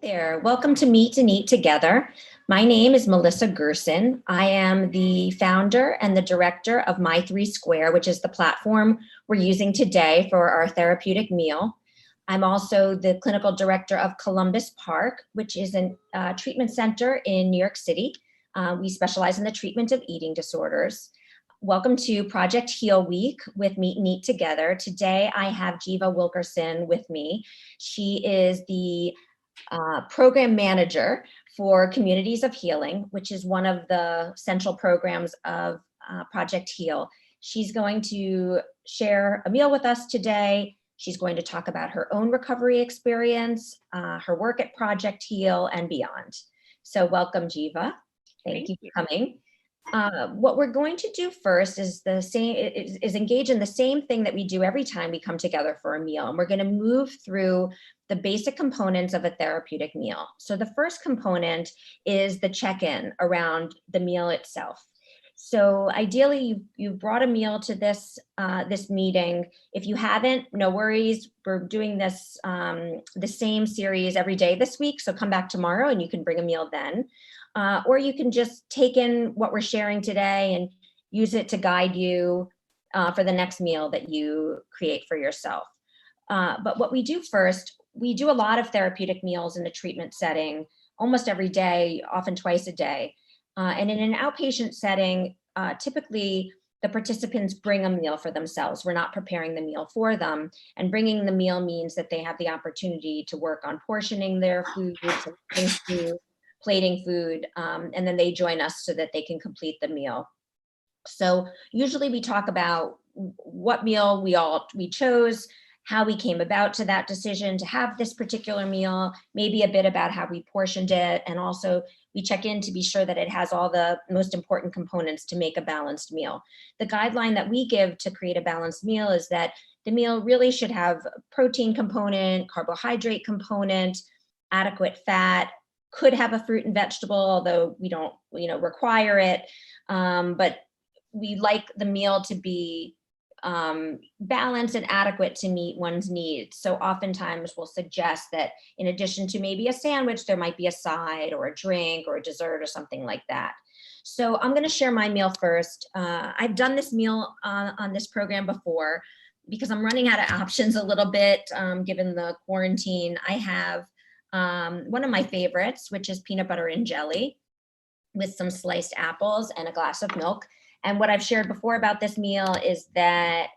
There. Welcome to Meet and Eat Together. My name is Melissa Gerson. I am the founder and the director of My Three Square, which is the platform we're using today for our therapeutic meal. I'm also the clinical director of Columbus Park, which is a treatment center in New York City. We specialize in the treatment of eating disorders. Welcome to Project Heal Week with Meet and Eat Together. Today I have Giva Wilkerson with me. She is the program manager for Communities of Healing, which is one of the central programs of Project Heal. She's going to share a meal with us today. She's going to talk about her own recovery experience, her work at Project Heal, and beyond. So welcome, Giva. Thank you for coming. What we're going to do first is engage in the same thing that we do every time we come together for a meal. And we're going to move through the basic components of a therapeutic meal. So the first component is the check-in around the meal itself. So ideally, you brought a meal to this meeting. If you haven't, no worries. We're doing this the same series every day this week. So come back tomorrow and you can bring a meal then. Or you can just take in what we're sharing today and use it to guide you for the next meal that you create for yourself. But what we do first, we do a lot of therapeutic meals in a treatment setting, almost every day, often twice a day. And in an outpatient setting, typically the participants bring a meal for themselves. We're not preparing the meal for them. And bringing the meal means that they have the opportunity to work on portioning their food, plating food, and then they join us so that they can complete the meal. So usually we talk about what meal we chose, how we came about to that decision to have this particular meal, maybe a bit about how we portioned it, and also we check in to be sure that it has all the most important components to make a balanced meal. The guideline that we give to create a balanced meal is that the meal really should have a protein component, carbohydrate component, adequate fat, could have a fruit and vegetable, although we don't, require it. But we like the meal to be balanced and adequate to meet one's needs. So oftentimes we'll suggest that in addition to maybe a sandwich, there might be a side or a drink or a dessert or something like that. So I'm going to share my meal first. I've done this meal on this program before because I'm running out of options a little bit given the quarantine. I have one of my favorites, which is peanut butter and jelly with some sliced apples and a glass of milk. And what I've shared before about this meal is that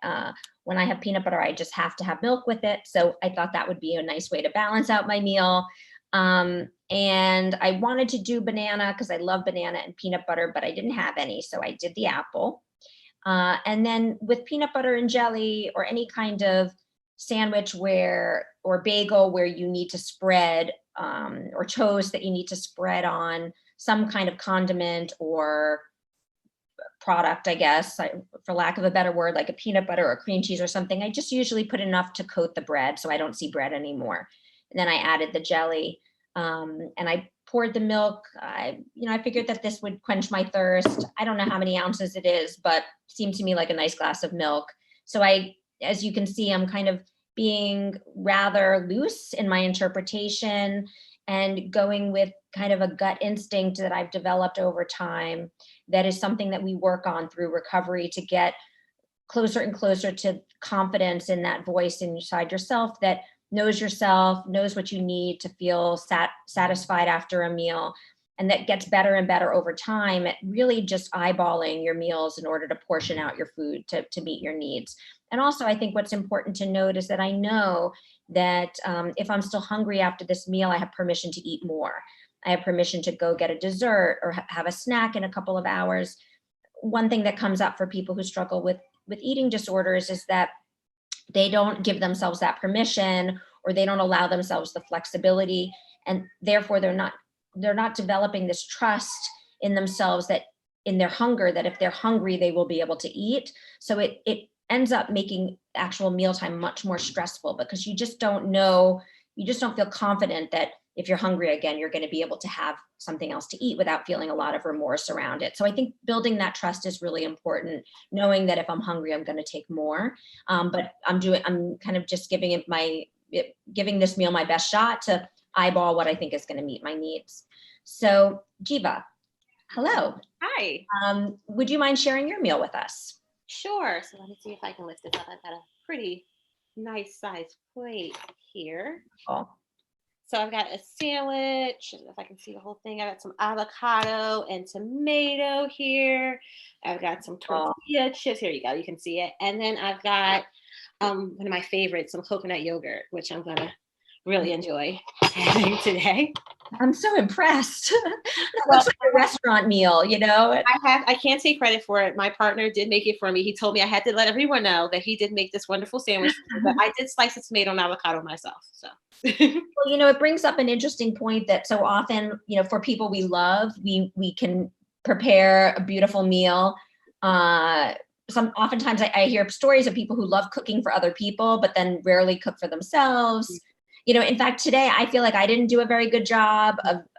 when I have peanut butter, I just have to have milk with it. So I thought that would be a nice way to balance out my meal. And I wanted to do banana because I love banana and peanut butter, but I didn't have any. So I did the apple. And then with peanut butter and jelly or any kind of sandwich or bagel where you need to spread or toast that you need to spread on some kind of condiment or product, I guess, for lack of a better word, like a peanut butter or cream cheese or something, I just usually put enough to coat the bread so I don't see bread anymore. And then I added the jelly and I poured the milk. I figured that this would quench my thirst. I don't know how many ounces it is, but seemed to me like a nice glass of milk. So as you can see, I'm kind of being rather loose in my interpretation and going with kind of a gut instinct that I've developed over time. That is something that we work on through recovery to get closer and closer to confidence in that voice inside yourself that knows yourself, knows what you need to feel satisfied after a meal. And that gets better and better over time at really just eyeballing your meals in order to portion out your food to meet your needs. And also, I think what's important to note is that I know that if I'm still hungry after this meal, I have permission to eat more. I have permission to go get a dessert or have a snack in a couple of hours. One thing that comes up for people who struggle with eating disorders is that they don't give themselves that permission or they don't allow themselves the flexibility. And therefore, they're not developing this trust in themselves that in their hunger, that if they're hungry, they will be able to eat. So it ends up making actual mealtime much more stressful because you just don't feel confident that if you're hungry again, you're going to be able to have something else to eat without feeling a lot of remorse around it. So I think building that trust is really important, knowing that if I'm hungry, I'm going to take more. But I'm kind of just giving this meal my best shot to eyeball what I think is going to meet my needs. So Jiva, hello. Hi. Would you mind sharing your meal with us? Sure. So let me see if I can lift this up. I've got a pretty nice size plate here. Oh. So I've got a sandwich, and if I can see the whole thing, I got some avocado and tomato here. I've got some tortilla chips. Here you go. You can see it. And then I've got one of my favorites, some coconut yogurt, which I'm gonna really enjoy having today. I'm so impressed. That Well, looks like a restaurant meal, you know? I can't take credit for it. My partner did make it for me. He told me I had to let everyone know that he did make this wonderful sandwich, but I did slice the tomato and avocado myself. So Well, you know, it brings up an interesting point that so often, you know, for people we love, we can prepare a beautiful meal. Oftentimes I hear stories of people who love cooking for other people, but then rarely cook for themselves. You know, in fact, today I feel like I didn't do a very good job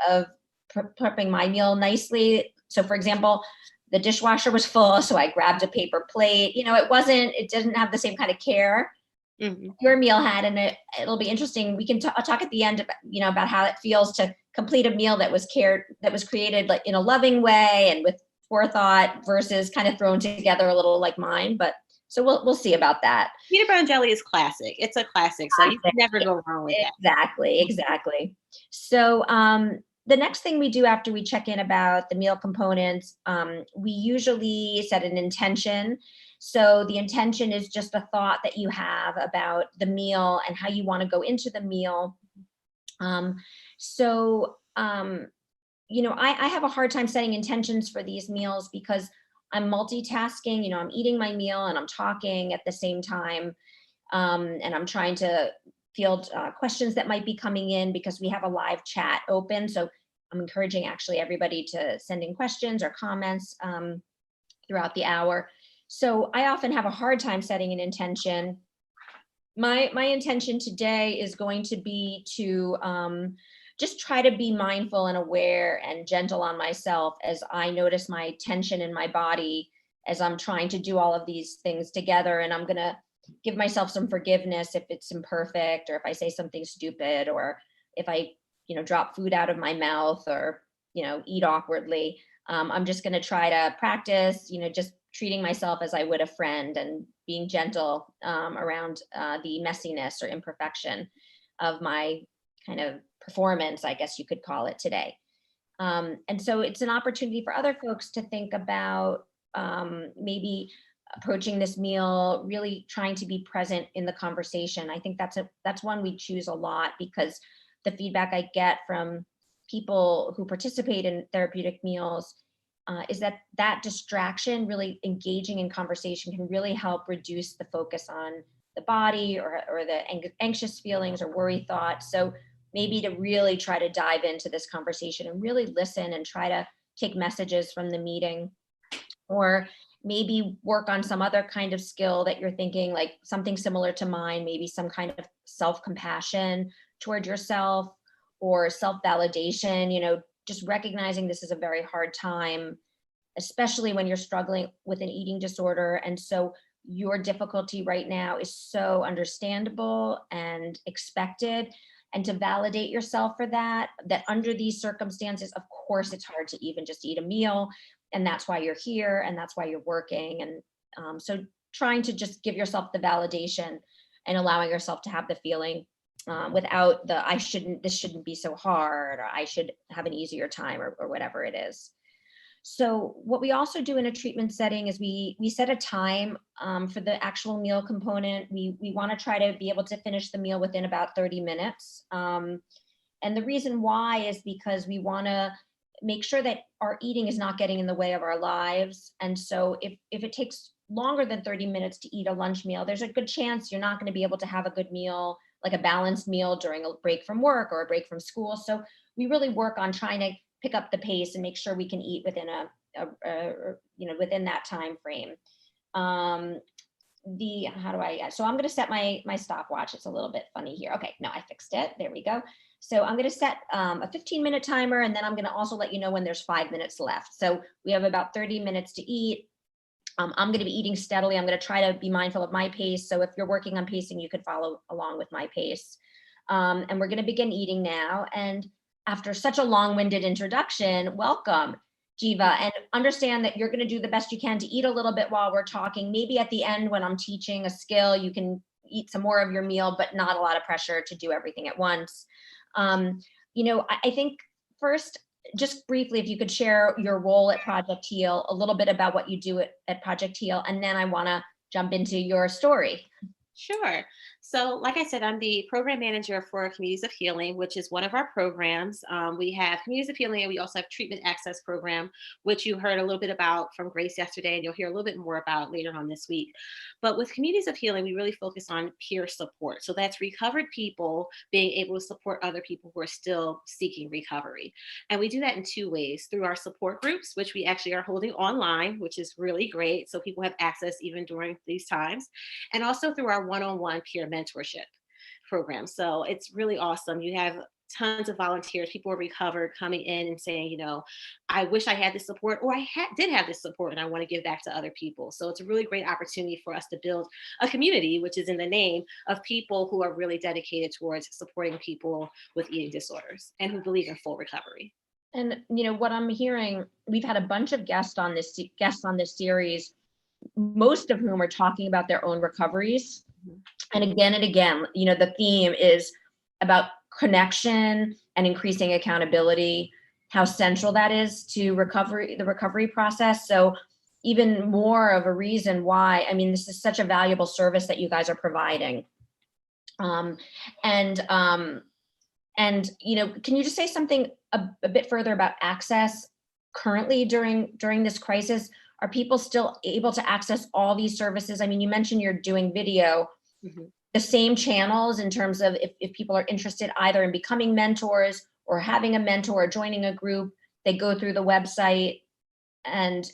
of prepping my meal nicely. So, for example, the dishwasher was full, so I grabbed a paper plate. You know, it didn't have the same kind of care your meal had, and it'll be interesting. We can talk at the end about, you know, about how it feels to complete a meal that was created like in a loving way and with forethought versus kind of thrown together a little like mine. But so we'll see about that. peanut butter and jelly is classic. It's a classic, so you can never go wrong with that. Exactly. So the next thing we do after we check in about the meal components, we usually set an intention. So the intention is just a thought that you have about the meal and how you want to go into the meal. You know, I have a hard time setting intentions for these meals because I'm multitasking. You know, I'm eating my meal and I'm talking at the same time. And I'm trying to field questions that might be coming in because we have a live chat open. So I'm encouraging actually everybody to send in questions or comments throughout the hour. So I often have a hard time setting an intention. My intention today is going to be to just try to be mindful and aware and gentle on myself as I notice my tension in my body as I'm trying to do all of these things together. And I'm going to give myself some forgiveness if it's imperfect or if I say something stupid or if I, you know, drop food out of my mouth or, you know, eat awkwardly. I'm just going to try to practice, you know, just treating myself as I would a friend and being gentle around the messiness or imperfection of my kind of performance, I guess you could call it today. And so it's an opportunity for other folks to think about maybe approaching this meal, really trying to be present in the conversation. I think that's one we choose a lot because the feedback I get from people who participate in therapeutic meals is that distraction, really engaging in conversation, can really help reduce the focus on the body or the anxious feelings or worry thoughts. So maybe to really try to dive into this conversation and really listen and try to take messages from the meeting, or maybe work on some other kind of skill that you're thinking, like something similar to mine, maybe some kind of self-compassion toward yourself or self-validation, you know, just recognizing this is a very hard time, especially when you're struggling with an eating disorder. And so your difficulty right now is so understandable and expected. And to validate yourself for that under these circumstances, of course, it's hard to even just eat a meal. And that's why you're here and that's why you're working. And so trying to just give yourself the validation and allowing yourself to have the feeling without this shouldn't be so hard, or I should have an easier time, or whatever it is. So what we also do in a treatment setting is we set a time for the actual meal component. We want to try to be able to finish the meal within about 30 minutes. And the reason why is because we want to make sure that our eating is not getting in the way of our lives. And so if it takes longer than 30 minutes to eat a lunch meal, there's a good chance you're not going to be able to have a good meal, like a balanced meal during a break from work or a break from school. So we really work on trying to pick up the pace and make sure we can eat within within that time frame. So I'm going to set my stopwatch. It's a little bit funny here. Okay, no, I fixed it. There we go. So I'm going to set a 15-minute timer, and then I'm going to also let you know when there's 5 minutes left. So we have about 30 minutes to eat. I'm going to be eating steadily. I'm going to try to be mindful of my pace. So if you're working on pacing, you could follow along with my pace. And we're going to begin eating now. And after such a long-winded introduction, welcome, Giva, and understand that you're going to do the best you can to eat a little bit while we're talking. Maybe at the end, when I'm teaching a skill, you can eat some more of your meal, but not a lot of pressure to do everything at once. I think first, just briefly, if you could share your role at Project Heal, a little bit about what you do at Project Heal, and then I want to jump into your story. Sure. So, like I said, I'm the program manager for Communities of Healing, which is one of our programs. We have Communities of Healing, and we also have Treatment Access Program, which you heard a little bit about from Grace yesterday, and you'll hear a little bit more about later on this week. But with Communities of Healing, we really focus on peer support. So that's recovered people being able to support other people who are still seeking recovery. And we do that in two ways: through our support groups, which we actually are holding online, which is really great. So people have access even during these times, and also through our one-on-one peer mentorship program. So it's really awesome. You have tons of volunteers, people are recovered, coming in and saying, I wish I had this support, or did have this support and I want to give back to other people. So it's a really great opportunity for us to build a community, which is in the name, of people who are really dedicated towards supporting people with eating disorders and who believe in full recovery. And what I'm hearing, we've had a bunch of guests on this series, most of whom are talking about their own recoveries. And again, the theme is about connection and increasing accountability, how central that is to the recovery process. So even more of a reason why, this is such a valuable service that you guys are providing. Can you just say something a bit further about access currently during this crisis? Are people still able to access all these services? You mentioned you're doing video, the same channels in terms of if people are interested either in becoming mentors or having a mentor or joining a group, they go through the website and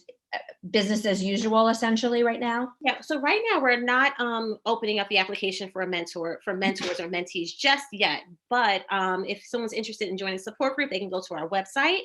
business as usual essentially right now? Yeah. So right now we're not opening up the application for mentors or mentees just yet. But if someone's interested in joining a support group, they can go to our website.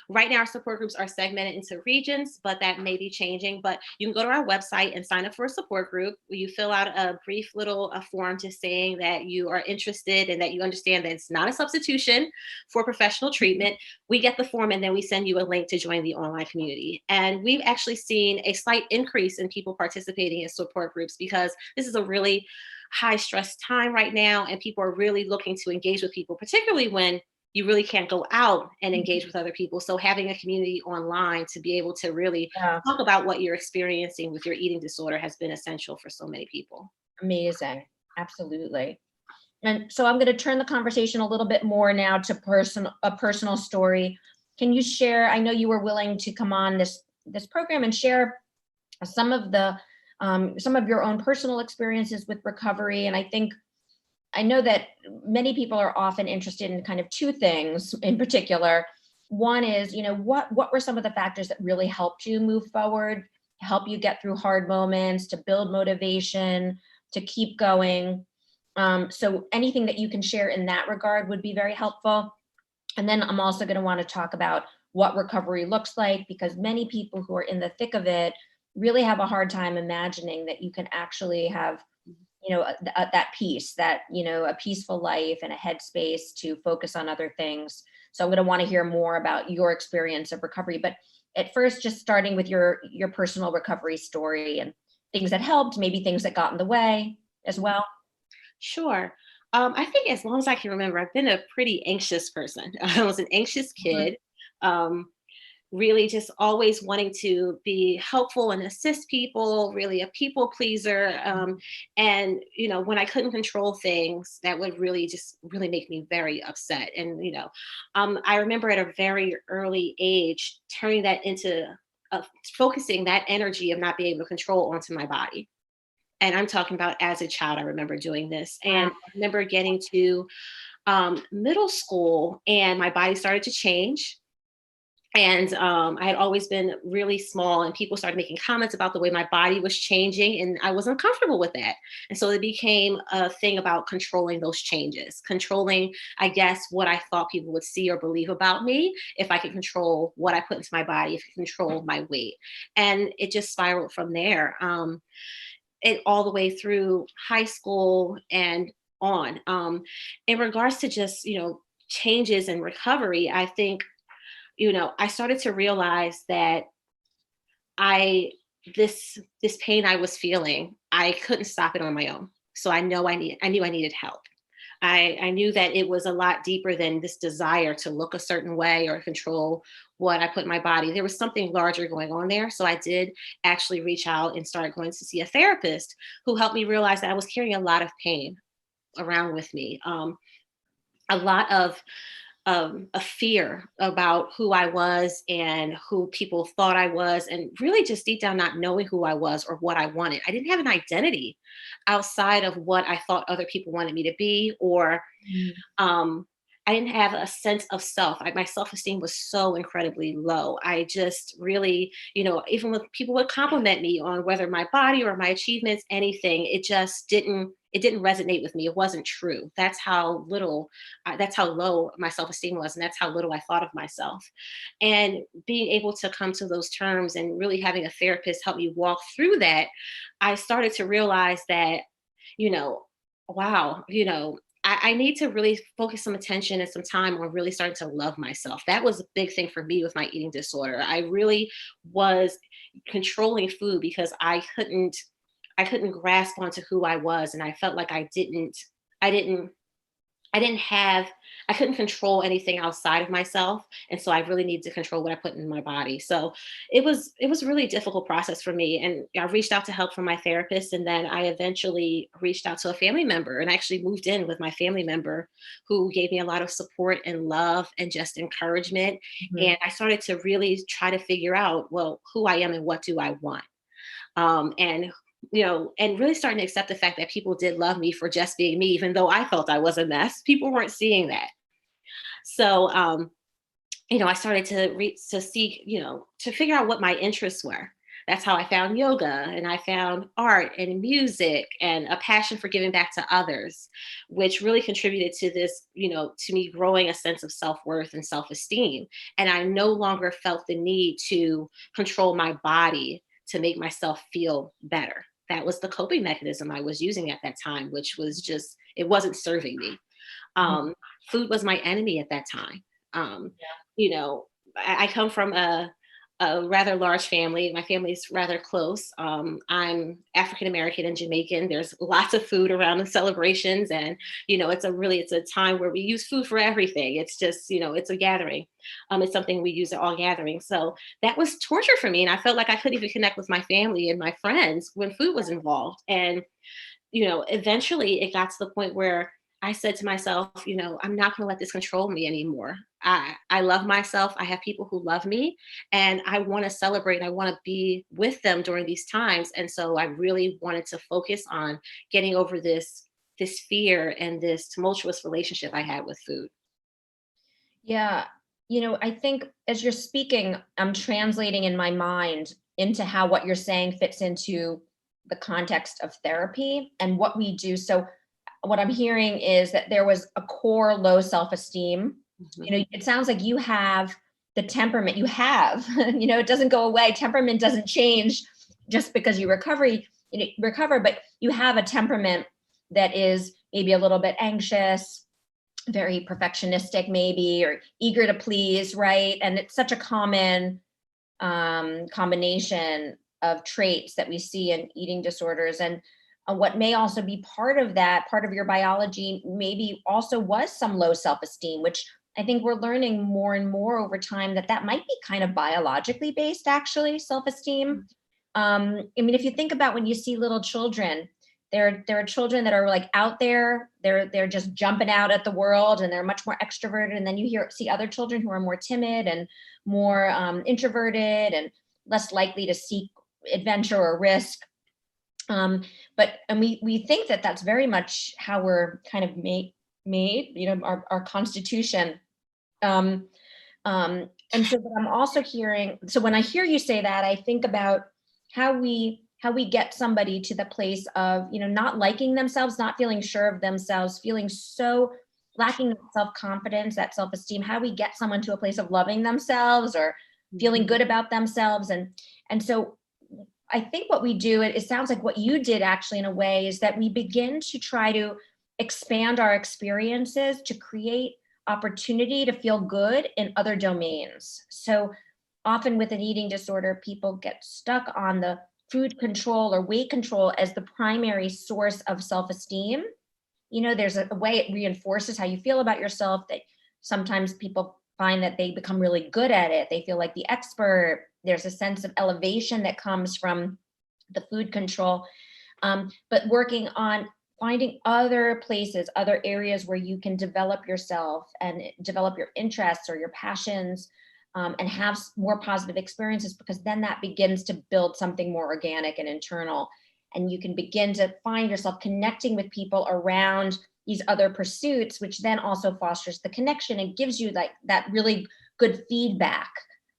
Right now, our support groups are segmented into regions, but that may be changing. But you can go to our website and sign up for a support group. You fill out a brief little form just saying that you are interested and that you understand that it's not a substitution for professional treatment. We get the form and then we send you a link to join the online community. And we've actually seen a slight increase in people participating in support groups because this is a really high stress time right now. And people are really looking to engage with people, particularly when you really can't go out and engage with other people. So having a community online to be able to really talk about what you're experiencing with your eating disorder has been essential for so many people. Amazing. Absolutely. And so I'm going to turn the conversation a little bit more now to a personal story. Can you share, I know you were willing to come on this program and share some of your own personal experiences with recovery. And I know that many people are often interested in kind of two things in particular. One is, what were some of the factors that really helped you move forward, help you get through hard moments, to build motivation, to keep going? So anything that you can share in that regard would be very helpful. And then I'm also going to want to talk about what recovery looks like, because many people who are in the thick of it really have a hard time imagining that you can actually have that peace, that, a peaceful life and a headspace to focus on other things. So I'm going to want to hear more about your experience of recovery. But at first, just starting with your personal recovery story and things that helped, maybe things that got in the way as well. Sure. I think as long as I can remember, I've been a pretty anxious person. I was an anxious kid. Really just always wanting to be helpful and assist people, really a people pleaser. And, when I couldn't control things, that would really make me very upset. And, I remember at a very early age, turning that into focusing that energy of not being able to control onto my body. And I'm talking about as a child, I remember doing this. And I remember getting to middle school and my body started to change. And I had always been really small, and people started making comments about the way my body was changing, and I wasn't comfortable with that. And so it became a thing about controlling those changes, controlling, I guess, what I thought people would see or believe about me if I could control what I put into my body, if I could control my weight. And it just spiraled from there. It all the way through high school and on. In regards to just, changes and recovery, I think, I started to realize that I this pain I was feeling, I couldn't stop it on my own. So I knew I needed help. I knew that it was a lot deeper than this desire to look a certain way or control what I put in my body. There was something larger going on there. So I did actually reach out and start going to see a therapist who helped me realize that I was carrying a lot of pain around with me. A lot of a fear about who I was and who people thought I was, and really just deep down not knowing who I was or what I wanted. I didn't have an identity outside of what I thought other people wanted me to be, or Mm. um, I didn't have a sense of self. My self-esteem was so incredibly low. I just really, even when people would compliment me on whether my body or my achievements, anything, it didn't resonate with me. It wasn't true. That's how low my self-esteem was. And that's how little I thought of myself. And being able to come to those terms and really having a therapist help me walk through that, I started to realize that, you know, wow, I need to really focus some attention and some time on really starting to love myself. That was a big thing for me with my eating disorder. I really was controlling food because I couldn't grasp onto who I was, and I felt like I didn't I didn't have I couldn't control anything outside of myself, and so I really needed to control what I put in my body. So it was a really difficult process for me, and I reached out to help from my therapist, and then I eventually reached out to a family member and actually moved in with my family member who gave me a lot of support and love and just encouragement. Mhm. And I started to really try to figure out, well, who I am and what do I want. And and really starting to accept the fact that people did love me for just being me, even though I felt I was a mess. People weren't seeing that. So, I started to seek, to figure out what my interests were. That's how I found yoga, and I found art and music and a passion for giving back to others, which really contributed to this, to me growing a sense of self worth and self esteem. And I no longer felt the need to control my body to make myself feel better. That was the coping mechanism I was using at that time, which was just, it wasn't serving me. Mhm. um, Food was my enemy at that time. Um, you know, I come from a rather large family. My family's rather close. I'm African American and Jamaican. There's lots of food around the celebrations, and it's a time where we use food for everything. It's just it's a gathering. It's something we use at all gatherings. So that was torture for me, and I felt like I couldn't even connect with my family and my friends when food was involved. And eventually it got to the point where I said to myself, I'm not going to let this control me anymore. I love myself. I have people who love me, and I want to celebrate. I want to be with them during these times. And so I really wanted to focus on getting over this fear and this tumultuous relationship I had with food. Yeah. I think as you're speaking, I'm translating in my mind into how what you're saying fits into the context of therapy and what we do. So, what I'm hearing is that there was a core low self esteem. Mhm. It sounds like you have the temperament you have, it doesn't go away. Temperament doesn't change just because recover, but you have a temperament that is maybe a little bit anxious, very perfectionistic maybe, or eager to please, right? And it's such a common combination of traits that we see in eating disorders. And what may also be part of that, part of your biology, maybe also was some low self-esteem, which I think we're learning more and more over time that might be kind of biologically based, actually, self-esteem. I mean, if you think about when you see little children, there are children that are like out there, they're just jumping out at the world, and they're much more extroverted. And then see other children who are more timid and more introverted and less likely to seek adventure or risk. We think that that's very much how we're kind of made, our constitution. Um, and so what I'm also hearing, so when I hear you say that, I think about how we get somebody to the place of, not liking themselves, not feeling sure of themselves, feeling so lacking self-confidence, that self-esteem. How do we get someone to a place of loving themselves or feeling Mhm. good about themselves? And so I think what we do, it sounds like what you did actually in a way, is that we begin to try to expand our experiences to create opportunity to feel good in other domains. So often with an eating disorder, people get stuck on the food control or weight control as the primary source of self-esteem. There's a way it reinforces how you feel about yourself, that sometimes people find that they become really good at it. They feel like the expert. There's a sense of elevation that comes from the food control. But working on finding other places, other areas where you can develop yourself and develop your interests or your passions, and have more positive experiences, because then that begins to build something more organic and internal. And you can begin to find yourself connecting with people around these other pursuits, which then also fosters the connection and gives you like that really good feedback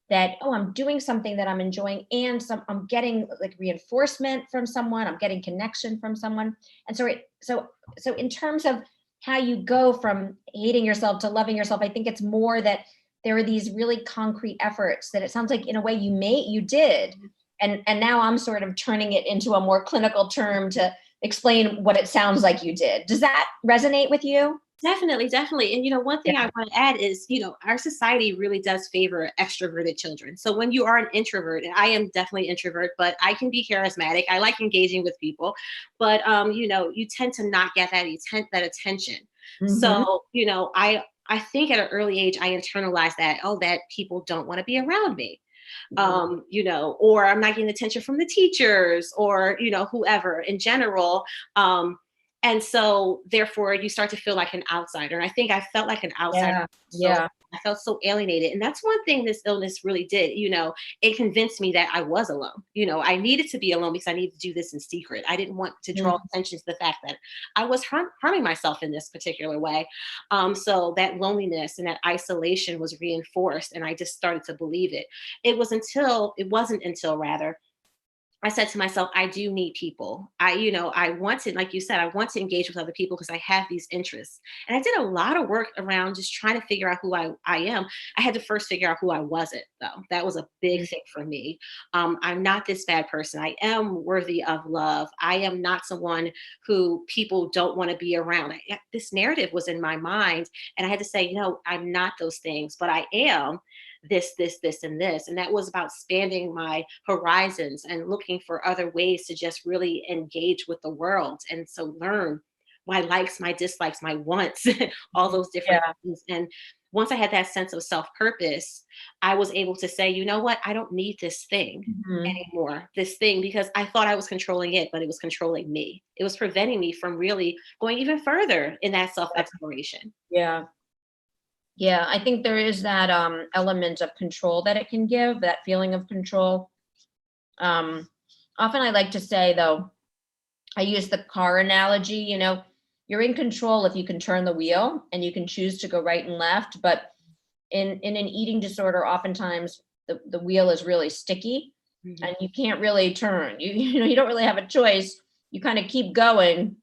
that, oh, I'm doing something that I'm enjoying, and I'm getting like reinforcement from someone, I'm getting connection from someone. And so in terms of how you go from hating yourself to loving yourself, I think it's more that there are these really concrete efforts that it sounds like in a way you did. And now I'm sort of turning it into a more clinical term to explain what it sounds like you did. Does that resonate with you? Definitely, definitely. And one thing Yeah. I want to add is, our society really does favor extroverted children. So when you are an introvert, and I am definitely introvert, but I can be charismatic. I like engaging with people, but you tend to not get that attention. Mhm. So, I think at an early age I internalized that people don't want to be around me. Or I'm not getting attention from the teachers or, whoever in general. And so therefore you start to feel like an outsider. And I think I felt like an outsider. Yeah. So Yeah. I felt so alienated. And that's one thing this illness really did. It convinced me that I was alone. I needed to be alone because I needed to do this in secret. I didn't want to draw Mhm. attention to the fact that I was harming myself in this particular way. So that loneliness and that isolation was reinforced. And I just started to believe it. It wasn't until rather I said to myself, I do need people. I want to, like you said, I want to engage with other people because I have these interests. And I did a lot of work around just trying to figure out who I am. I had to first figure out who I wasn't, though. That was a big thing for me. I'm not this bad person. I am worthy of love. I am not someone who people don't want to be around. This narrative was in my mind. And I had to say, I'm not those things, but I am this, and this. And that was about expanding my horizons and looking for other ways to just really engage with the world. And so learn my likes, my dislikes, my wants, all those different Yeah. things. And once I had that sense of self purpose, I was able to say, you know what? I don't need this thing Mhm. anymore, this thing, because I thought I was controlling it, but it was controlling me. It was preventing me from really going even further in that self exploration. Yeah. Yeah. I think there is that element of control that it can give, that feeling of control. Um, Often I like to say, though, I use the car analogy, you're in control if you can turn the wheel and you can choose to go right and left. But in an eating disorder, oftentimes the wheel is really sticky Mhm. and you can't really turn. You don't really have a choice. You kind of keep going.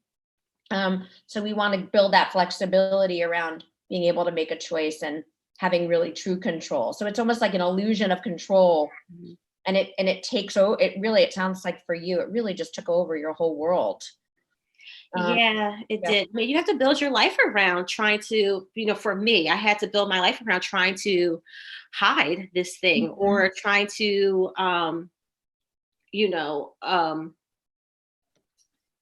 So we want to build that flexibility around being able to make a choice and having really true control. So it's almost like an illusion of control, Mhm. and it takes over. It sounds like for you, it really just took over your whole world. Um, Yeah, it yeah. did. I mean, you have to build your life around trying to, for me, I had to build my life around trying to hide this thing Mhm. or trying to, you know, um,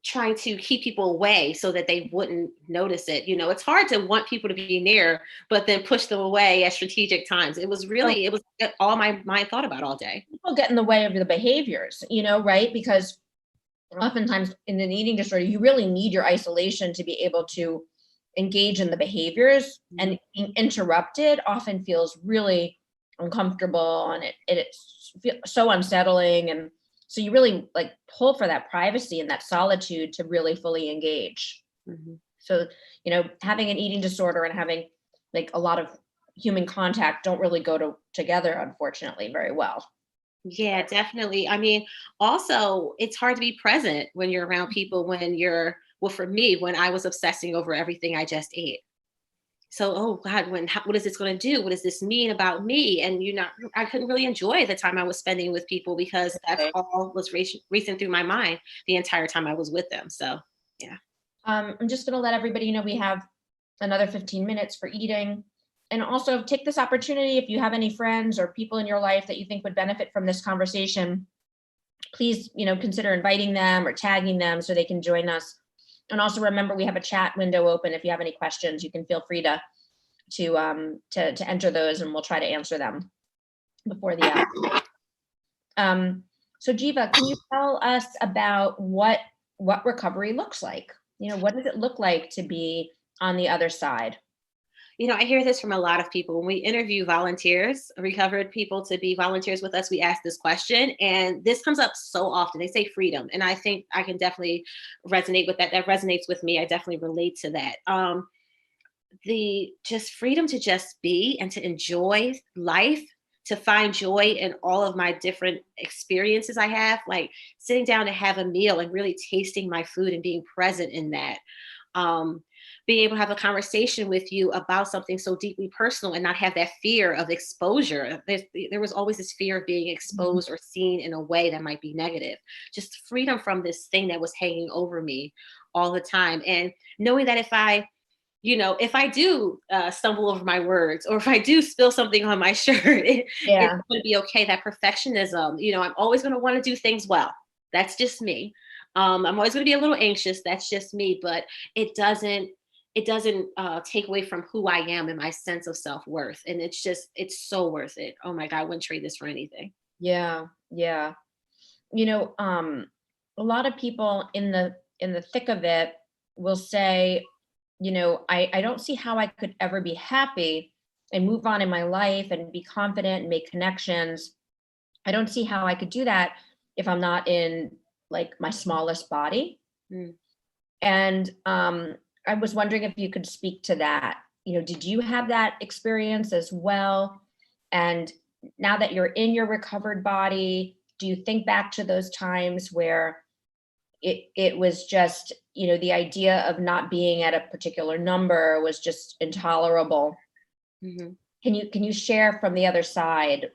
trying to keep people away so that they wouldn't notice it. It's hard to want people to be near, but then push them away at strategic times. So It was all my mind thought about all day. people get in the way of the behaviors, right? Because oftentimes in an eating disorder, you really need your isolation to be able to engage in the behaviors, Mhm. and being interrupted often feels really uncomfortable, and it's so unsettling. And so you really like pull for that privacy and that solitude to really fully engage. Mhm. So, having an eating disorder and having like a lot of human contact don't really together, unfortunately, very well. Yeah, definitely. I mean, also, it's hard to be present when you're around people well, for me, when I was obsessing over everything I just ate. So, oh God, what is this going to do? What does this mean about me? And I couldn't really enjoy the time I was spending with people because that's Right. all was racing through my mind the entire time I was with them. So, yeah. I'm just going to let everybody know we have another 15 minutes for eating. And also take this opportunity, if you have any friends or people in your life that you think would benefit from this conversation, please, consider inviting them or tagging them so they can join us. And also remember, we have a chat window open. If you have any questions, you can feel free to enter those, and we'll try to answer them before the hour. So Jiva, can you tell us about what recovery looks like? What does it look like to be on the other side? I hear this from a lot of people. When we interview volunteers, recovered people to be volunteers with us, we ask this question, and this comes up so often. They say freedom, and I think I can definitely resonate with that. That resonates with me. I definitely relate to that. The just freedom to just be and to enjoy life, to find joy in all of my different experiences I have, like sitting down to have a meal and really tasting my food and being present in that. Um, Being able to have a conversation with you about something so deeply personal and not have that fear of exposure. There was always this fear of being exposed or seen in a way that might be negative. Just freedom from this thing that was hanging over me all the time. And knowing that if I do stumble over my words, or if I do spill something on my shirt, it's Yeah. going to be okay. That perfectionism, I'm always going to want to do things well. That's just me. I'm always going to be a little anxious. That's just me. But it doesn't take away from who I am and my sense of self-worth. And it's so worth it. Oh my God, I wouldn't trade this for anything. Yeah. Yeah. A lot of people in the thick of it will say, I don't see how I could ever be happy and move on in my life and be confident and make connections. I don't see how I could do that if I'm not in like my smallest body. Mm. And I was wondering if you could speak to that. Did you have that experience as well? And now that you're in your recovered body, do you think back to those times where it was just, the idea of not being at a particular number was just intolerable? Mhm. Can you share from the other side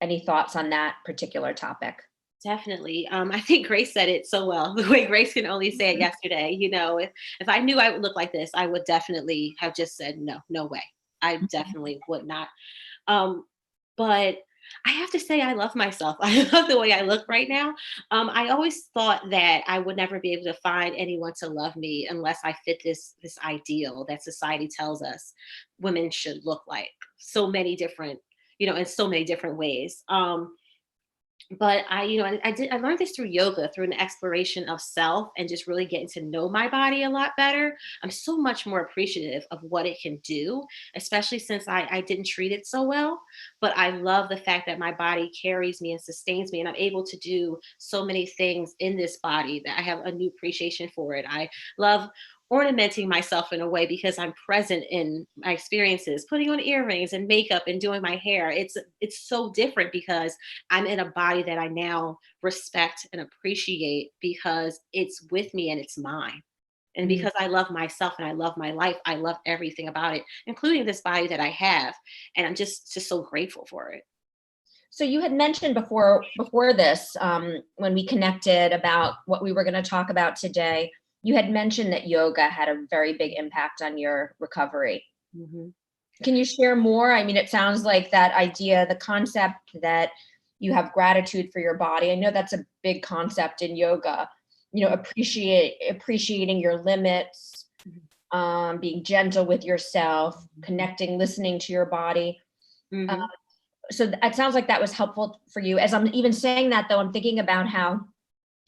any thoughts on that particular topic? Definitely. I think Grace said it so well. The way Grace can only say it Mhm. yesterday. If I knew I would look like this, I would definitely have just said no, no way. I definitely would not. Um, but I have to say, I love myself. I love the way I look right now. I always thought that I would never be able to find anyone to love me unless I fit this ideal that society tells us women should look like. So many different, in so many different ways. But I learned this through yoga, through an exploration of self and just really getting to know my body a lot better. I'm so much more appreciative of what it can do, especially since I didn't treat it so well. But I love the fact that my body carries me and sustains me, and I'm able to do so many things in this body that I have a new appreciation for it. I love ornamenting myself in a way because I'm present in my experiences, putting on earrings and makeup and doing my hair. It's so different because I'm in a body that I now respect and appreciate because it's with me and it's mine. And Mm. because I love myself and I love my life, I love everything about it, including this body that I have. And I'm just so grateful for it. So you had mentioned before this, when we connected about what we were going to talk about today, you had mentioned that yoga had a very big impact on your recovery. Mhm. Can you share more? I mean, it sounds like that idea, the concept that you have gratitude for your body. I know that's a big concept in yoga. Appreciating your limits, Mhm. being gentle with yourself, connecting, listening to your body. Mhm. So it sounds like that was helpful for you. As I'm even saying that, though, I'm thinking about how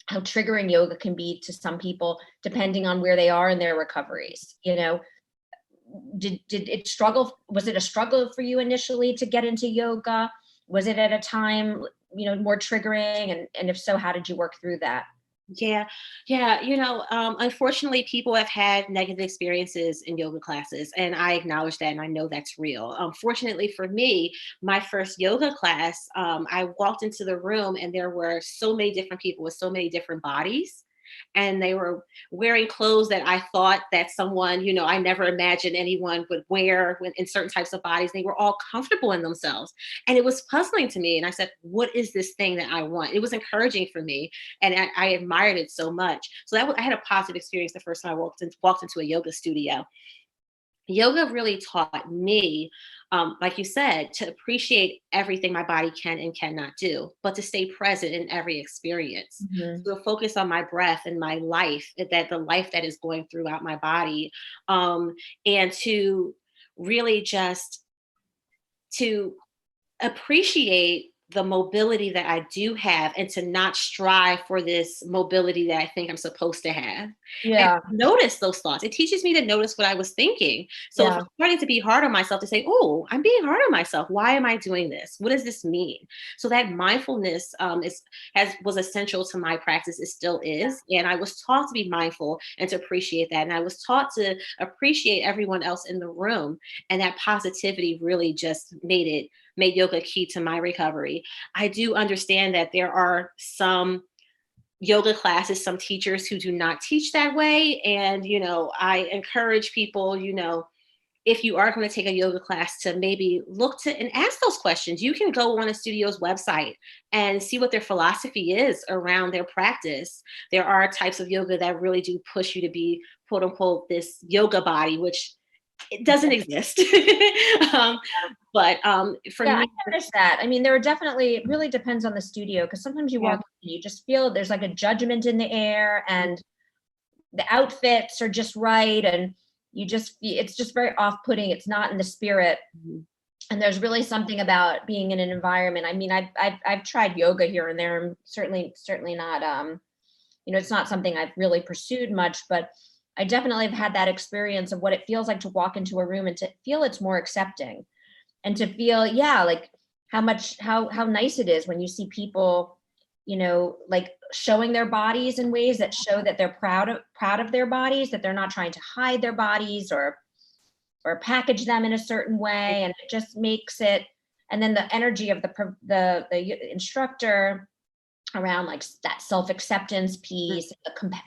triggering yoga can be to some people depending on where they are in their recoveries. Did it struggle? Was it a struggle for you initially to get into yoga? Was it at a time, more triggering? And if so, how did you work through that? Yeah, yeah. Unfortunately, people have had negative experiences in yoga classes, and I acknowledge that, and I know that's real. Fortunately for me, my first yoga class, I walked into the room, and there were so many different people with so many different bodies. and they were wearing clothes that I thought that someone, I never imagined anyone would wear in certain types of bodies. They were all comfortable in themselves. And it was puzzling to me. And I said, what is this thing that I want? It was encouraging for me. And I admired it so much. So I had a positive experience the first time I walked into a yoga studio. Yoga really taught me, like you said, to appreciate everything my body can and cannot do, but to stay present in every experience. Mhm. To focus on my breath and my life, that the life that is going throughout my body, and to really just to appreciate the mobility that I do have and to not strive for this mobility that I think I'm supposed to have. And Yeah. notice those thoughts. It teaches me to notice what I was thinking. So if Yeah. I'm starting to be hard on myself, to say, oh, I'm being hard on myself. Why am I doing this? What does this mean? So that mindfulness was essential to my practice. It still is. And I was taught to be mindful and to appreciate that. And I was taught to appreciate everyone else in the room. And that positivity really just made yoga key to my recovery. I do understand that there are some yoga classes, some teachers who do not teach that way. And, I encourage people, if you are going to take a yoga class, to maybe look to and ask those questions. You can go on a studio's website and see what their philosophy is around their practice. There are types of yoga that really do push you to be, quote unquote, this yoga body, which it doesn't exist. um, but for Yeah, I me, noticed that. I mean, there are definitely, it really depends on the studio because sometimes you yeah, walk in, you just feel there's like a judgment in the air and the outfits are just right. And it's just very off putting. It's not in the spirit. mhm, And there's really something about being in an environment. I mean, I've tried yoga here and there. And certainly not, it's not something I've really pursued much, but I definitely have had that experience of what it feels like to walk into a room and to feel it's more accepting and to feel, yeah, like how nice it is when you see people, like showing their bodies in ways that show that they're proud of their bodies, that they're not trying to hide their bodies or package them in a certain way. And it just makes it, and then the energy of the instructor around like that self-acceptance piece,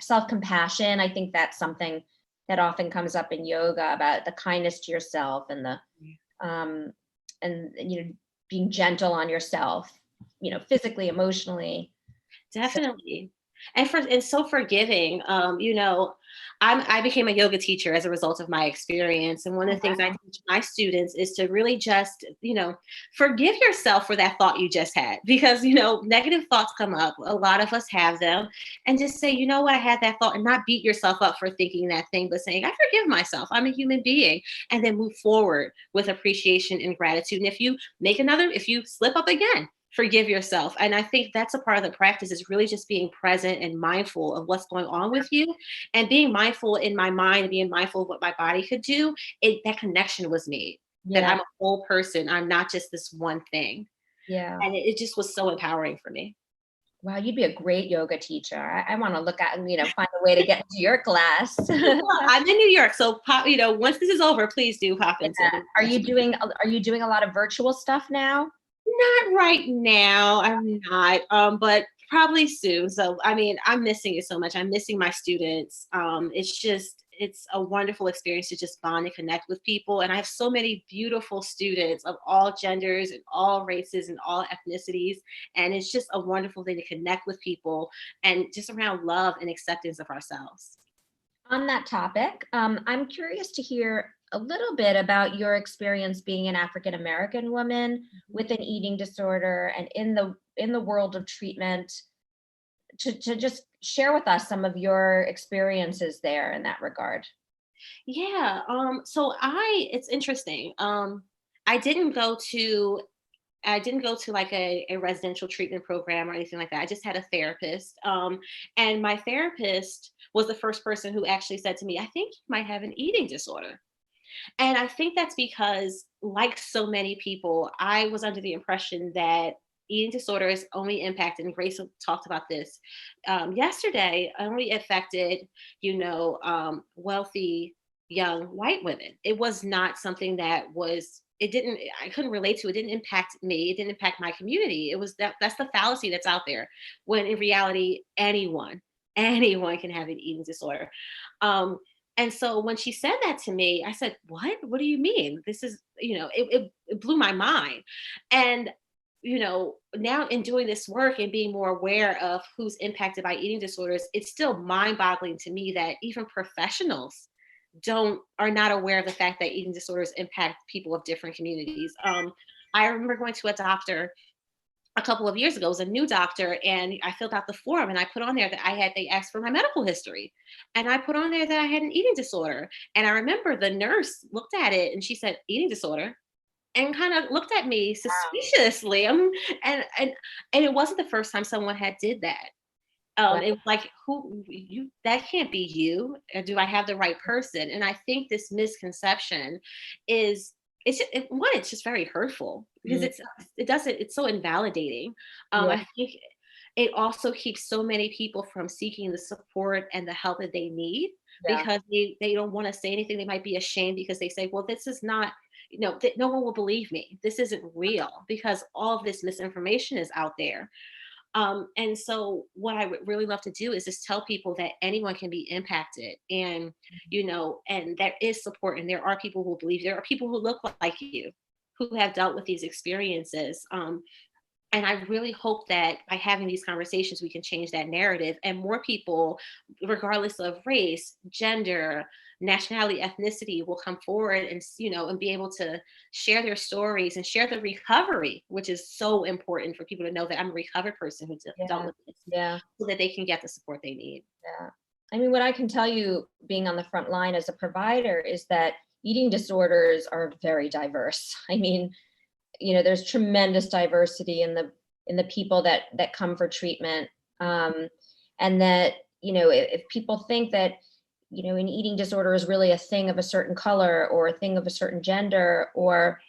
self-compassion. I think that's something that often comes up in yoga about the kindness to yourself and the um being gentle on yourself, physically, emotionally. So definitely. And so forgiving. I became a yoga teacher as a result of my experience. And one of the things I teach my students is to really just, forgive yourself for that thought you just had. Because, negative thoughts come up. A lot of us have them. And just say, you know what, I had that thought, and not beat yourself up for thinking that thing, but saying, I forgive myself. I'm a human being. And then move forward with appreciation and gratitude. And if you slip up again, forgive yourself. And I think that's a part of the practice, is really just being present and mindful of what's going on with you, and being mindful in my mind and being mindful of what my body could do. That connection was made, that yeah, I'm a whole person. I'm not just this one thing. yeah. And it just was so empowering for me. Wow, you'd be a great yoga teacher. I want to look at and find a way to get into your class. Well, I'm in New York, so pop, once this is over, please do pop into Yeah. it. Are you doing a lot of virtual stuff now? Not right now. I'm not, but probably soon. So, I mean, I'm missing it so much. I'm missing my students. It's a wonderful experience to just bond and connect with people. And I have so many beautiful students of all genders and all races and all ethnicities. And it's just a wonderful thing to connect with people, and just around love and acceptance of ourselves. On that topic, I'm curious to hear a little bit about your experience being an African American woman with an eating disorder and in the world of treatment. To just share with us some of your experiences there in that regard. Yeah. It's interesting. I didn't go to I didn't go to like a residential treatment program or anything like that. I just had a therapist. And my therapist was the first person who actually said to me, I think you might have an eating disorder. And I think that's because, like so many people, I was under the impression that eating disorders only impacted, and Grace talked about this yesterday, only affected, wealthy young white women. It was not something I couldn't relate to. It didn't impact me. It didn't impact my community. That's the fallacy that's out there, when in reality, anyone, anyone can have an eating disorder. And so when she said that to me, I said, what do you mean? This is, it blew my mind. And now in doing this work and being more aware of who's impacted by eating disorders, it's still mind-boggling to me that even professionals don't are not aware of the fact that eating disorders impact people of different communities. I remember going to a doctor a couple of years ago. It was a new doctor, and I filled out the form and I put on there that they asked for my medical history. And I put on there that I had an eating disorder. And I remember the nurse looked at it and she said, eating disorder, and kind of looked at me suspiciously. And it wasn't the first time someone had did that. Wow. It was like, who you that can't be you. Do I have the right person? And I think this misconception is it's just very hurtful because Mm, it's so invalidating. yeah, I think it also keeps so many people from seeking the support and the help that they need yeah, because they don't want to say anything. They might be ashamed because they say, well, this is not, no one will believe me. This isn't real because all of this misinformation is out there. And so what I would really love to do is just tell people that anyone can be impacted, and and there is support, and there are people who believe, there are people who look like you who have dealt with these experiences. And I really hope that by having these conversations, we can change that narrative, and more people, regardless of race, gender, nationality, ethnicity, will come forward and and be able to share their stories and share the recovery, which is so important for people to know that I'm a recovered person who dealt yeah, with this, yeah, so that they can get the support they need. yeah. I mean, what I can tell you being on the front line as a provider is that eating disorders are very diverse. I mean, there's tremendous diversity in the people that come for treatment. Um, and that, if people think that, an eating disorder is really a thing of a certain color or a thing of a certain gender or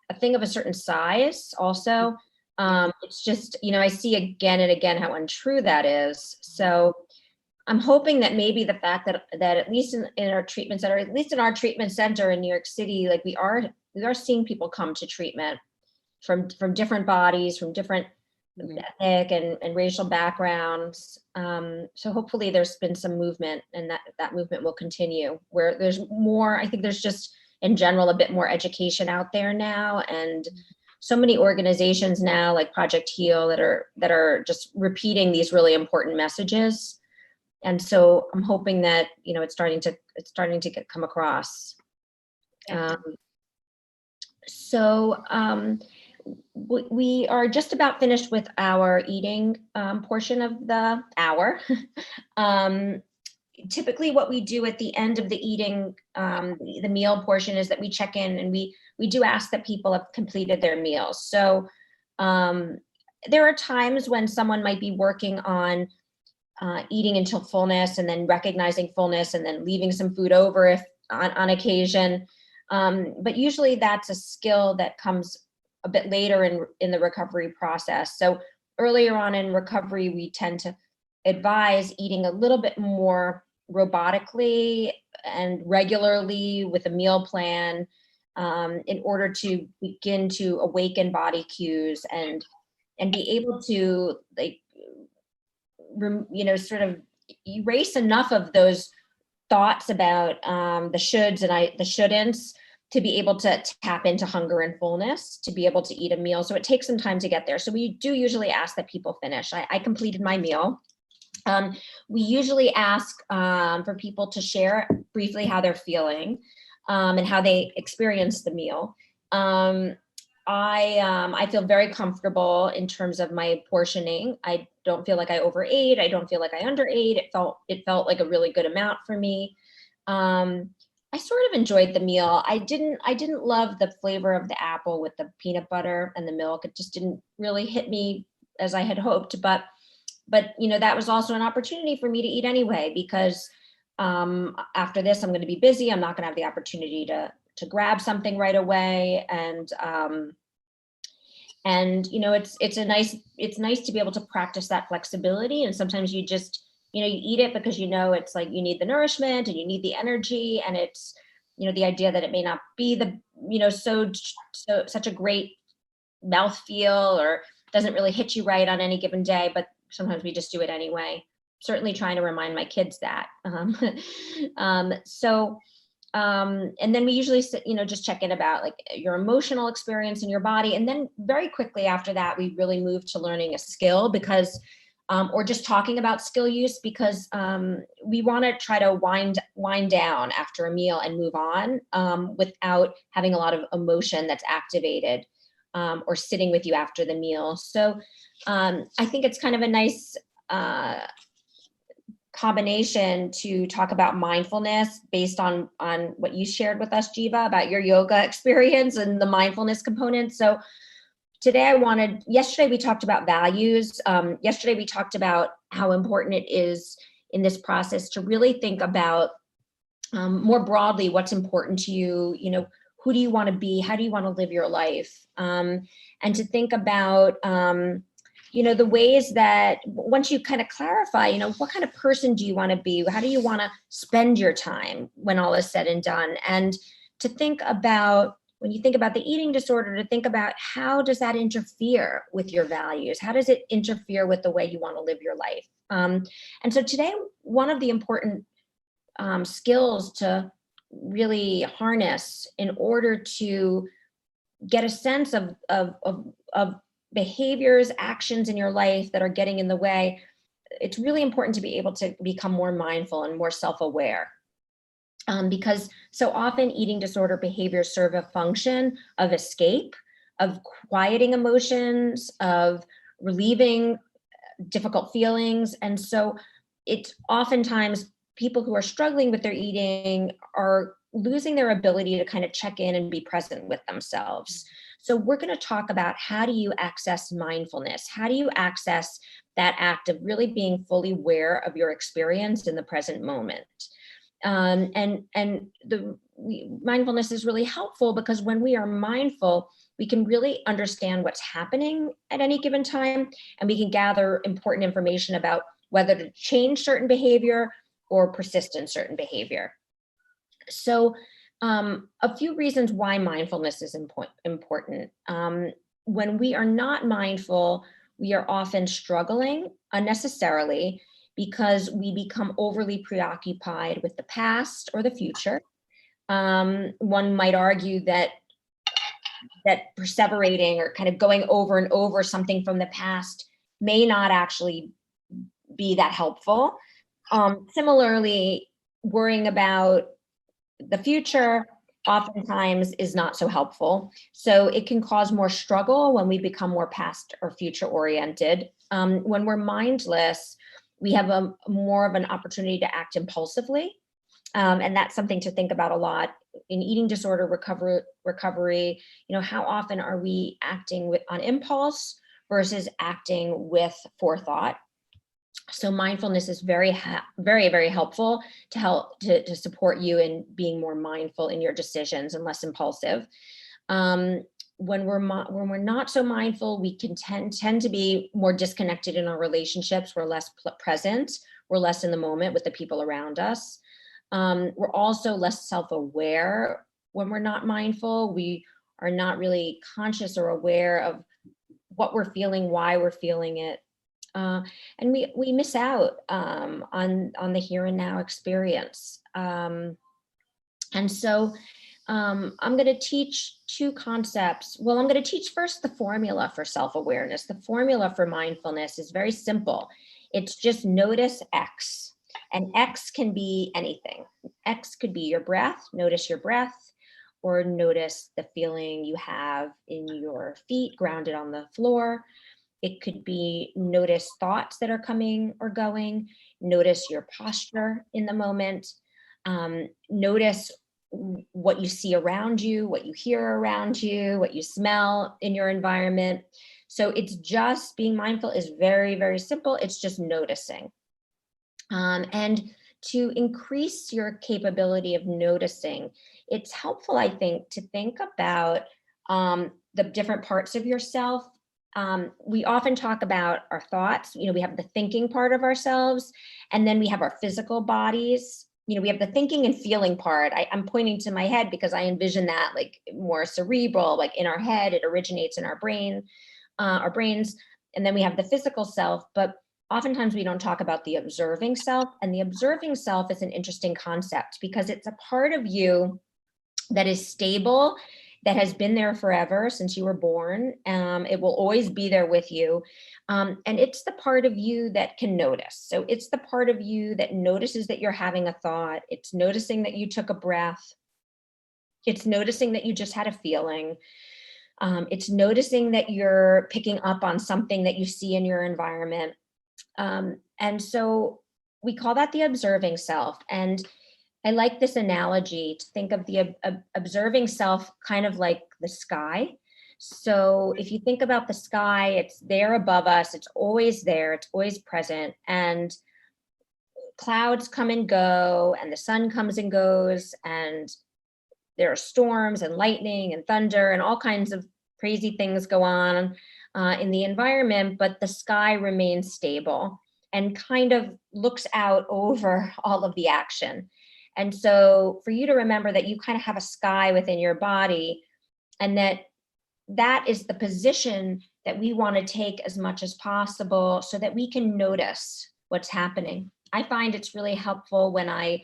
a thing of a certain size also, Mhm. it's just, I see again and again how untrue that is. So I'm hoping that maybe the fact that at least in our treatment center, at least in our treatment center in New York City, like we are seeing people come to treatment from different bodies, from different Mhm. ethnic and racial backgrounds. So hopefully there's been some movement, and that movement will continue where there's more. I think there's just in general a bit more education out there now, and so many organizations now like Project Heal that are just repeating these really important messages. And so I'm hoping that it's starting to come across. Um, Definitely. so we are just about finished with our eating portion of the hour. um, Typically what we do at the end of the eating, the meal portion, is that we check in and we do ask that people have completed their meals. So um, there are times when someone might be working on eating until fullness and then recognizing fullness and then leaving some food over if on occasion. But usually that's a skill that comes a bit later in the recovery process. So earlier on in recovery, we tend to advise eating a little bit more robotically and regularly with a meal plan, in order to begin to awaken body cues and be able to like sort of erase enough of those thoughts about the shoulds and the shouldn'ts to be able to tap into hunger and fullness to be able to eat a meal. So it takes some time to get there. So we do usually ask that people finish. I completed my meal. We usually ask for people to share briefly how they're feeling, and how they experience the meal. Um, I feel very comfortable in terms of my portioning. I don't feel like I overate. I don't feel like I underate. It felt like a really good amount for me. I sort of enjoyed the meal. I didn't love the flavor of the apple with the peanut butter and the milk. It just didn't really hit me as I had hoped. But that was also an opportunity for me to eat anyway, because after this I'm going to be busy. I'm not going to have the opportunity to grab something right away. And it's nice to be able to practice that flexibility. And sometimes you just you eat it because it's like you need the nourishment and you need the energy, and it's the idea that it may not be the such a great mouth feel, or doesn't really hit you right on any given day, but sometimes we just do it anyway. certainly trying to remind my kids that. And then we usually, just check in about like your emotional experience in your body. And then very quickly after that, we really move to learning a skill because, or just talking about skill use because we want to try to wind down after a meal and move on without having a lot of emotion that's activated or sitting with you after the meal. So I think it's kind of a nice combination to talk about mindfulness based on what you shared with us, Giva, about your yoga experience and the mindfulness component. So today yesterday we talked about values. Yesterday we talked about how important it is in this process to really think about more broadly what's important to you, who do you want to be? How do you want to live your life? And to think about the ways that once you kind of clarify, what kind of person do you want to be? How do you want to spend your time when all is said and done? And to think about, when you think about the eating disorder, to think about how does that interfere with your values? How does it interfere with the way you want to live your life? And so today, one of the important skills to really harness in order to get a sense of behaviors, actions in your life that are getting in the way, it's really important to be able to become more mindful and more self-aware. Because so often eating disorder behaviors serve a function of escape, of quieting emotions, of relieving difficult feelings. And so it's oftentimes people who are struggling with their eating are losing their ability to kind of check in and be present with themselves. So we're going to talk about how do you access mindfulness? How do you access that act of really being fully aware of your experience in the present moment? And the mindfulness is really helpful because when we are mindful, we can really understand what's happening at any given time, and we can gather important information about whether to change certain behavior or persist in certain behavior. So a few reasons why mindfulness is important. When we are not mindful, we are often struggling unnecessarily because we become overly preoccupied with the past or the future. One might argue that perseverating or kind of going over and over something from the past may not actually be that helpful. Similarly, worrying about the future oftentimes is not so helpful. So it can cause more struggle when we become more past or future oriented. When we're mindless, we have more of an opportunity to act impulsively. And that's something to think about a lot in eating disorder recovery. How often are we acting on impulse versus acting with forethought? So mindfulness is very, very helpful to support you in being more mindful in your decisions and less impulsive. When we're not so mindful, we can tend to be more disconnected in our relationships. We're less present. We're less in the moment with the people around us. We're also less self-aware when we're not mindful. We are not really conscious or aware of what we're feeling, why we're feeling it. And we miss out on the here and now experience. And so I'm going to teach two concepts. Well, I'm going to teach first the formula for self-awareness. The formula for mindfulness is very simple. It's just notice X. And X can be anything. X could be your breath, notice your breath, or notice the feeling you have in your feet grounded on the floor. It could be notice thoughts that are coming or going, notice your posture in the moment, notice what you see around you, what you hear around you, what you smell in your environment. So it's just being mindful is very, very simple. It's just noticing. And to increase your capability of noticing, it's helpful, I think, to think about the different parts of yourself. We often talk about our thoughts. We have the thinking part of ourselves, and then we have our physical bodies. We have the thinking and feeling part. I'm pointing to my head because I envision that like more cerebral, like in our head, it originates in our brains. And then we have the physical self, but oftentimes we don't talk about the observing self, and the observing self is an interesting concept because it's a part of you that is stable, that has been there forever since you were born. It will always be there with you. And it's the part of you that can notice. So it's the part of you that notices that you're having a thought. It's noticing that you took a breath. It's noticing that you just had a feeling. It's noticing that you're picking up on something that you see in your environment. And so we call that the observing self. And I like this analogy to think of the observing self kind of like the sky. So if you think about the sky, it's there above us, it's always there, it's always present. And clouds come and go, and the sun comes and goes, and there are storms and lightning and thunder and all kinds of crazy things go on in the environment, but the sky remains stable and kind of looks out over all of the action. And so for you to remember that you kind of have a sky within your body, and that is the position that we want to take as much as possible so that we can notice what's happening. I find it's really helpful when I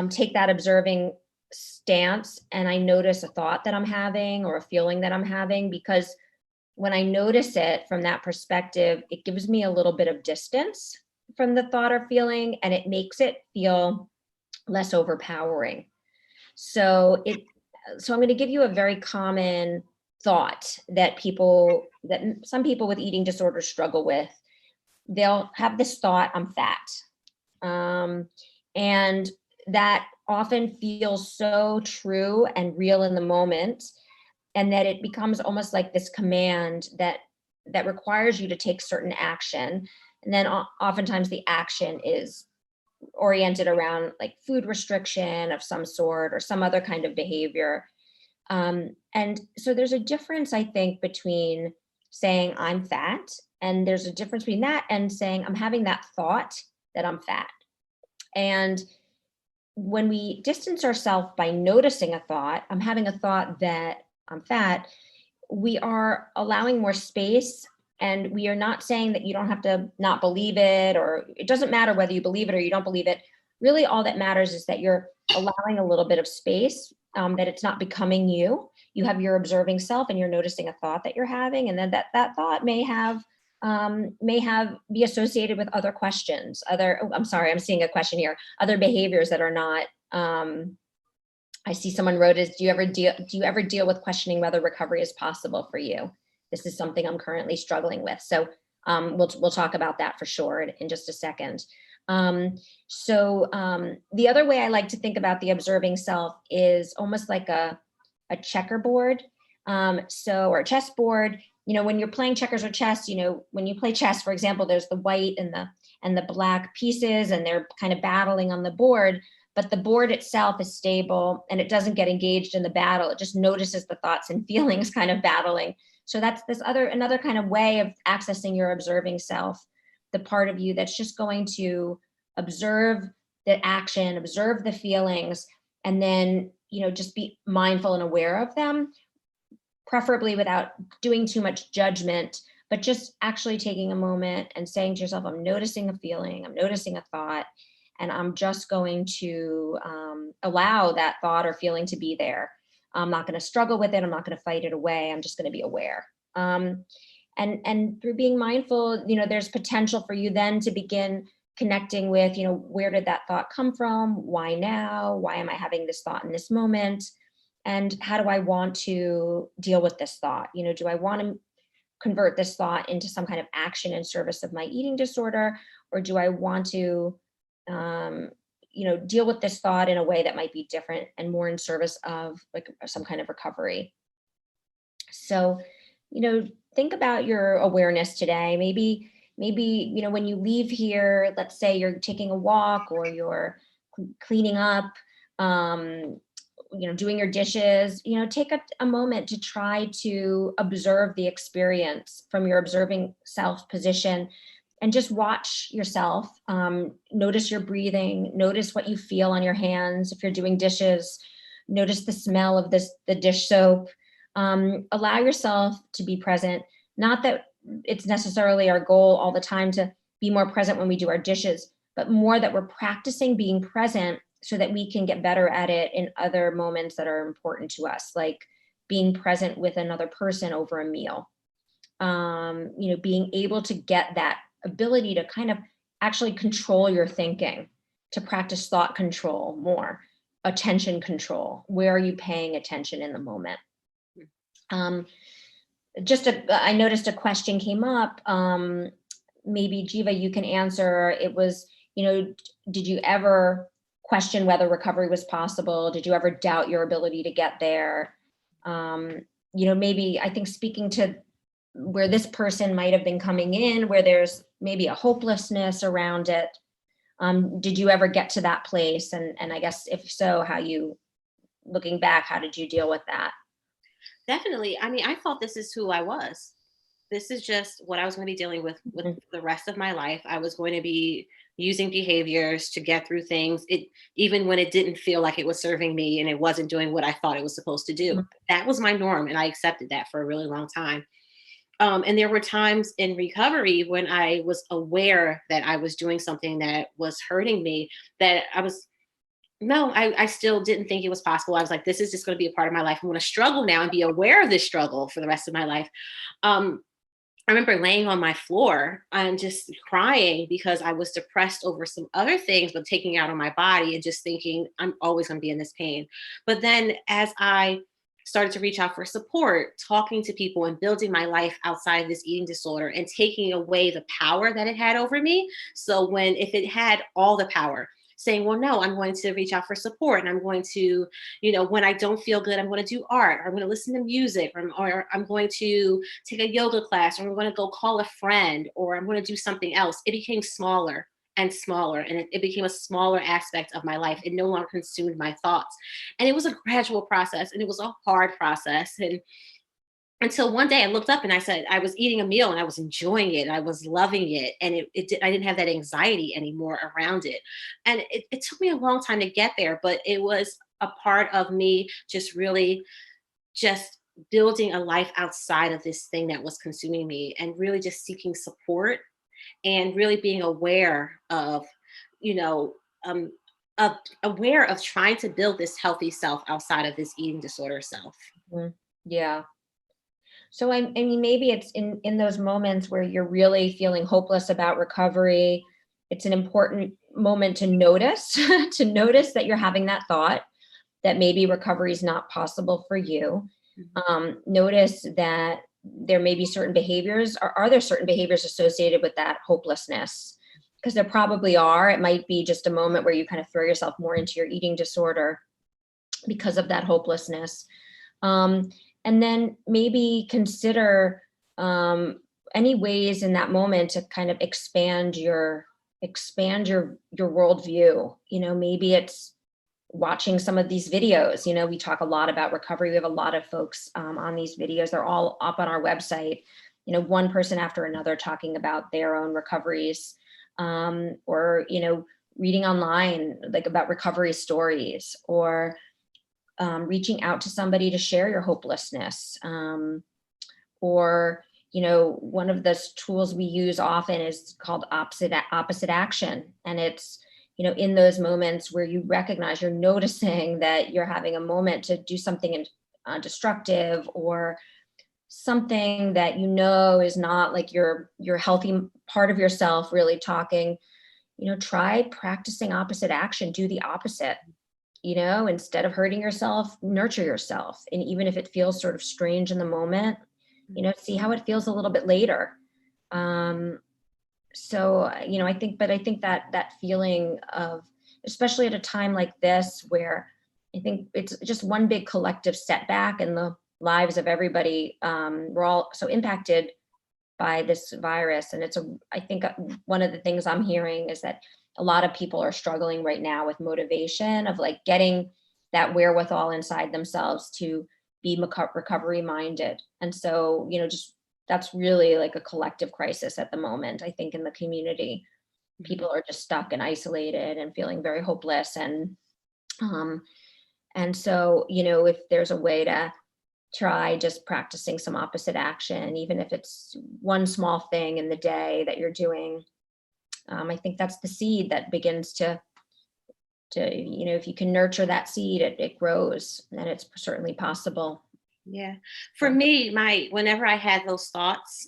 take that observing stance and I notice a thought that I'm having or a feeling that I'm having, because when I notice it from that perspective, it gives me a little bit of distance from the thought or feeling, and it makes it feel less overpowering. So I'm going to give you a very common thought that some people with eating disorders struggle with. They'll have this thought, I'm fat. And that often feels so true and real in the moment, and that it becomes almost like this command that requires you to take certain action. And then oftentimes the action is oriented around like food restriction of some sort or some other kind of behavior. And so there's a difference, I think, between saying I'm fat, and there's a difference between that and saying I'm having that thought that I'm fat. And when we distance ourselves by noticing a thought, I'm having a thought that I'm fat, we are allowing more space. And we are not saying that you don't have to not believe it, or it doesn't matter whether you believe it or you don't believe it. Really, all that matters is that you're allowing a little bit of space, that it's not becoming you. You have your observing self and you're noticing a thought that you're having. And then that thought may be associated with other questions, I'm seeing a question here, other behaviors that are not, I see someone wrote is, do you ever deal with questioning whether recovery is possible for you? This is something I'm currently struggling with. So we'll talk about that for sure in just a second. The other way I like to think about the observing self is almost like a checkerboard, or a chessboard. When you're playing checkers or chess, when you play chess, for example, there's the white and the black pieces, and they're kind of battling on the board. But the board itself is stable and it doesn't get engaged in the battle. It just notices the thoughts and feelings kind of battling. So that's another kind of way of accessing your observing self, the part of you that's just going to observe the action, observe the feelings, and then, just be mindful and aware of them, preferably without doing too much judgment, but just actually taking a moment and saying to yourself, I'm noticing a feeling, I'm noticing a thought, and I'm just going to allow that thought or feeling to be there. I'm not going to struggle with it. I'm not going to fight it away. I'm just going to be aware. And through being mindful, there's potential for you then to begin connecting with, where did that thought come from? Why now? Why am I having this thought in this moment? And how do I want to deal with this thought? Do I want to convert this thought into some kind of action in service of my eating disorder? Or do I want to deal with this thought in a way that might be different and more in service of like some kind of recovery? So, think about your awareness today. Maybe, when you leave here, let's say you're taking a walk or you're cleaning up, doing your dishes, take a moment to try to observe the experience from your observing self position. And just watch yourself, notice your breathing, notice what you feel on your hands. If you're doing dishes, notice the smell of the dish soap. Allow yourself to be present. Not that it's necessarily our goal all the time to be more present when we do our dishes, but more that we're practicing being present so that we can get better at it in other moments that are important to us, like being present with another person over a meal. Being able to get that ability to kind of actually control your thinking, to practice thought control more, attention control. Where are you paying attention in the moment? I noticed a question came up. Maybe Giva, you can answer. It was, did you ever question whether recovery was possible? Did you ever doubt your ability to get there? Maybe I think speaking to where this person might have been coming in, where there's maybe a hopelessness around it. Did you ever get to that place? And I guess if so, looking back, how did you deal with that? Definitely. I mean, I thought this is who I was. This is just what I was going to be dealing with the rest of my life. I was going to be using behaviors to get through things, even when it didn't feel like it was serving me and it wasn't doing what I thought it was supposed to do. That was my norm, and I accepted that for a really long time. And there were times in recovery when I was aware that I was doing something that was hurting me, that I still didn't think it was possible. I was like, this is just going to be a part of my life. I'm going to struggle now and be aware of this struggle for the rest of my life. I remember laying on my floor and just crying because I was depressed over some other things, but taking it out on my body and just thinking I'm always going to be in this pain. But then as I started to reach out for support, talking to people and building my life outside of this eating disorder and taking away the power that it had over me. So if it had all the power, saying, well, no, I'm going to reach out for support, and I'm going to, when I don't feel good, I'm going to do art, or I'm going to listen to music, or I'm going to take a yoga class, or I'm going to go call a friend, or I'm going to do something else. It became smaller and smaller, and it became a smaller aspect of my life. It no longer consumed my thoughts. And it was a gradual process, and it was a hard process. And until one day I looked up and I said, I was eating a meal and I was enjoying it. And I was loving it. And I didn't have that anxiety anymore around it. And it took me a long time to get there, but it was a part of me just really just building a life outside of this thing that was consuming me, and really just seeking support and really being aware of, aware of trying to build this healthy self outside of this eating disorder self. Yeah. So I mean, maybe it's in those moments where you're really feeling hopeless about recovery. It's an important moment to notice, to notice that you're having that thought that maybe recovery is not possible for you. Notice that there may be certain behaviors, or are there certain behaviors associated with that hopelessness? Because there probably are. It might be just a moment where you kind of throw yourself more into your eating disorder because of that hopelessness. And then maybe consider any ways in that moment to kind of expand your worldview. Maybe it's watching some of these videos. We talk a lot about recovery. We have a lot of folks on these videos. They're all up on our website. One person after another talking about their own recoveries, or reading online, like about recovery stories, or reaching out to somebody to share your hopelessness. Or, one of the tools we use often is called opposite action. And it's, in those moments where you recognize, you're noticing that you're having a moment to do something destructive, or something that is not like your healthy part of yourself really talking, try practicing opposite action. Do the opposite. Instead of hurting yourself, nurture yourself. And even if it feels sort of strange in the moment, see how it feels a little bit later. So, I think that feeling of, especially at a time like this, where I think it's just one big collective setback in the lives of everybody. We're all so impacted by this virus. And I think one of the things I'm hearing is that a lot of people are struggling right now with motivation of like getting that wherewithal inside themselves to be recovery minded. And so, just that's really like a collective crisis at the moment, I think, in the community. People are just stuck and isolated and feeling very hopeless. And so, if there's a way to try just practicing some opposite action, even if it's one small thing in the day that you're doing I think that's the seed that begins to, if you can nurture that seed, it grows, and it's certainly possible. Yeah. For me, whenever I had those thoughts,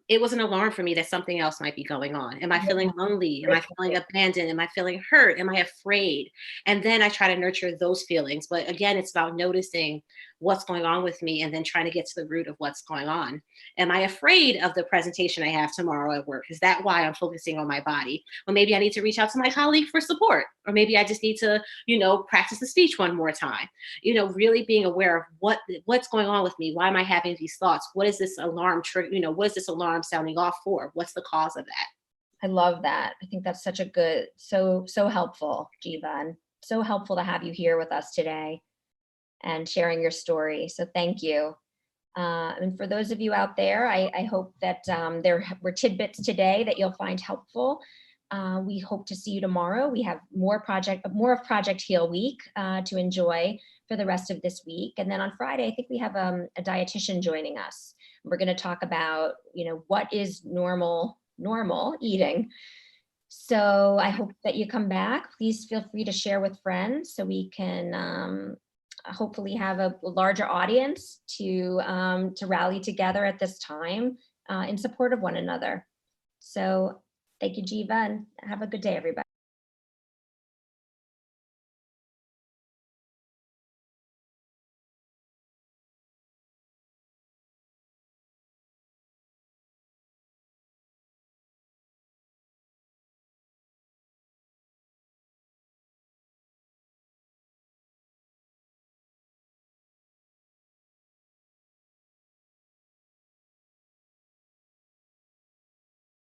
it was an alarm for me that something else might be going on. Am I feeling lonely? Am I feeling abandoned? Am I feeling hurt? Am I afraid? And then I try to nurture those feelings. But again, it's about noticing what's going on with me and then trying to get to the root of what's going on. Am I afraid of the presentation I have tomorrow at work? Is that why I'm focusing on my body? Or maybe I need to reach out to my colleague for support. Or maybe I just need to, practice the speech one more time. Really being aware of what's going on with me. Why am I having these thoughts? What is this alarm trigger? What is this alarm sounding off for? What's the cause of that? I love that. I think that's such a good, so helpful, Giva, and so helpful to have you here with us today and sharing your story. So thank you. And for those of you out there, I hope that there were tidbits today that you'll find helpful. We hope to see you tomorrow. We have more of Project Heal Week to enjoy for the rest of this week. And then on Friday, I think we have a dietitian joining us. We're going to talk about, what is normal eating. So I hope that you come back. Please feel free to share with friends so we can hopefully have a larger audience to rally together at this time in support of one another. So thank you, Giva, and have a good day, everybody.